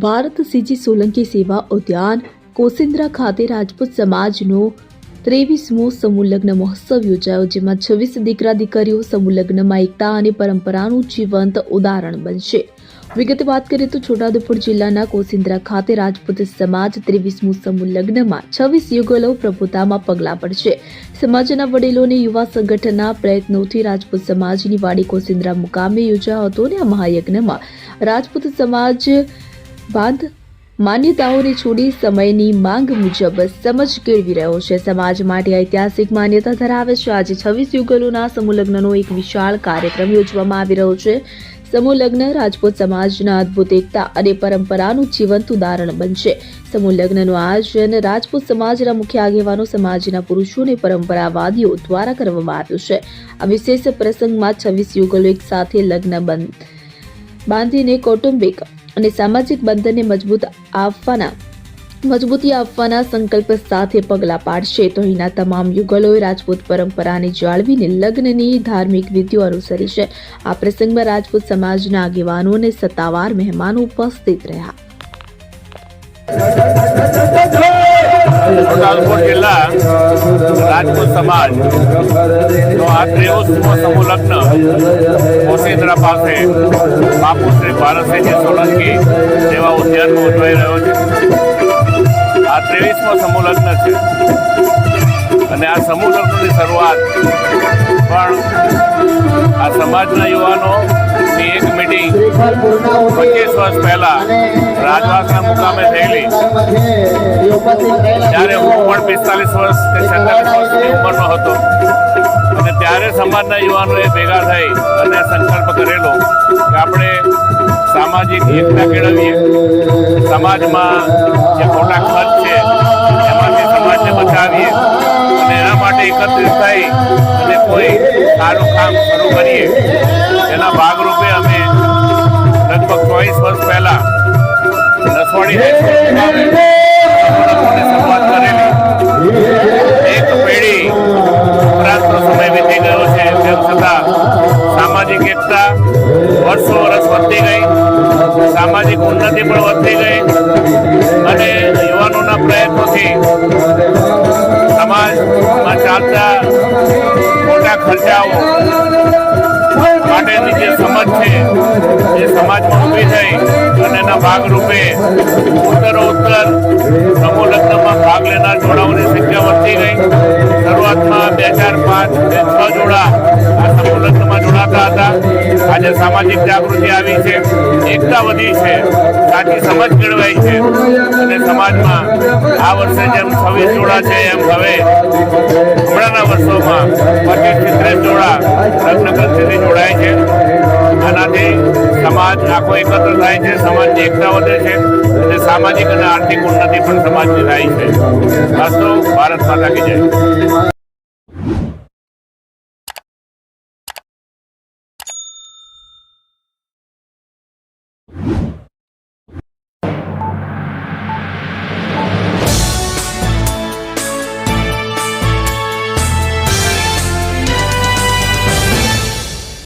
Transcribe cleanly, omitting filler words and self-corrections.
Bharat CG Solanki સેવા ઉદ્યાન કોસિન્દ્રા ખાતે રાજપૂત સમાજનો 23મો સમૂહ લગ્ન મહોત્સવ યોજાયો, જેમાં 26 દીકરા દીકરીઓ સમૂહ લગ્નમાં એકતા અને પરંપરાનું જીવંત ઉદાહરણ બનશે। વિગતે વાત કરીએ તો છોટાઉદેપુર જિલ્લાના કોસિન્દ્રા ખાતે રાજપૂત સમાજ 23મો સમૂહ લગ્નમાં 26 યુગલો પ્રભુતામાં પગલાં પડશે। સમાજના વડીલો અને યુવા સંગઠનના પ્રયત્નોથી રાજપૂત સમાજની વાડી કોસિન્દ્રા મુકામે યોજાયો હતો અને આ મહાયજ્ઞમાં રાજપૂત સમાજ બાદ માન્યતાઓને છોડી સમયની માંગ મુજબ સમજ કેળવી રહ્યો છે। સમાજ માટે ઐતિહાસિક માન્યતા ધરાવે છે। આજે 26 યુગલોના સમૂહ લગ્નનો એક વિશાળ કાર્યક્રમ યોજવામાં આવી રહ્યો છે। સમૂહ લગ્ન રાજપૂત સમાજના અદ્ભુત એકતા અને પરંપરાનું જીવંત ઉદાહરણ બનશે। સમૂહ લગ્નનું આયોજન રાજપૂત સમાજના મુખ્ય આગેવાનો, સમાજના પુરુષો અને પરંપરાવાદીઓ દ્વારા કરવામાં આવ્યું છે। આ વિશેષ પ્રસંગમાં 26 યુગલો એક સાથે લગ્ન બાંધીને કૌટુંબિક અને સામાજિક બંધનને મજબૂતી આપવાના સંકલ્પ સાથે પગલાં પાડશે। તો અહીંના તમામ યુગલોએ રાજપૂત પરંપરાને જાળવીને લગ્નની ધાર્મિક વિધિઓ અનુસરી છે। આ પ્રસંગમાં રાજપૂત સમાજના આગેવાનો અને સત્તાવાર મહેમાનો ઉપસ્થિત રહ્યા। છોટાઉદેપુર જિલ્લા રાજપૂત સમાજ નો આ 23મો સમૂહ લગ્ન કોસિન્દ્રા પાસે બાપુ શ્રી ભારતસિંહ સોલંકી સેવા ઉદ્યાનમાં ઉજવાઈ રહ્યો છે। આ 23મો સમૂહ લગ્ન છે અને આ સમૂહ લગ્નની શરૂઆત પણ આ સમાજના યુવાનોની એક મીટિંગ 25 વર્ષ પહેલા રાજવાસના મુકામે થયેલી, ત્યારે હું પણ 45 વર્ષ કે 46 વર્ષની ઉંમરનો હતો અને ત્યારે સમાજના યુવાનોએ ભેગા થઈ અને સંકલ્પ કરેલો કે આપણે સામાજિક એકતા કેળવીએ, સમાજમાં જે ખોટા ખર્ચ છે એમાંથી સમાજને બચાવીએ અને એના માટે એકત્રિત થઈ અને કોઈ સારું કામ શરૂ કરીએ। એના ભાગરૂપે અમે લગભગ 24 વર્ષ પહેલા નસવાડી શરૂઆત કરેલી। એક પેઢી ઉપરાંતનો સમય વીતી ગયો છે, તેમ છતાં સામાજિક એકતા વર્ષો વર્ષ વધતી ગઈ, સામાજિક ઉન્નતિ પણ વધતી ગઈ અને યુવાનોના પ્રયત્નોથી સમાજમાં ચાલતા મોટા ખર્ચાઓ માટેની જે સમજ છે એ સમાજમાં ઊભી થઈ અને એના ભાગરૂપે ઉત્તરોત્તર સમૂહ લગ્નમાં ભાગ લેનાર જોડાઓની સંખ્યા વધતી ગઈ। શરૂઆતમાં 2, 4, 5, 6 જોડા આ સમૂહ લગ્નમાં જોડાતા હતા। આજે સામાજિક જાગૃતિ આવી છે, એકતા વધી છે, સાચી સમજ કેળવાઈ છે અને સમાજમાં આ વર્ષે જેમ 26 જોડા છે એમ હવે હમણાંના વર્ષોમાં 25-30 જોડા લગ્ન ગ્રંથિથી જોડાય છે। આનાથી સમાજ આખો એકત્ર થાય છે, સમાજની એકતા વધે છે અને સામાજિક અને આર્થિક ઉન્નતિ પણ સમાજની થાય છે। અસ્તુ ભારત માતા કી જય।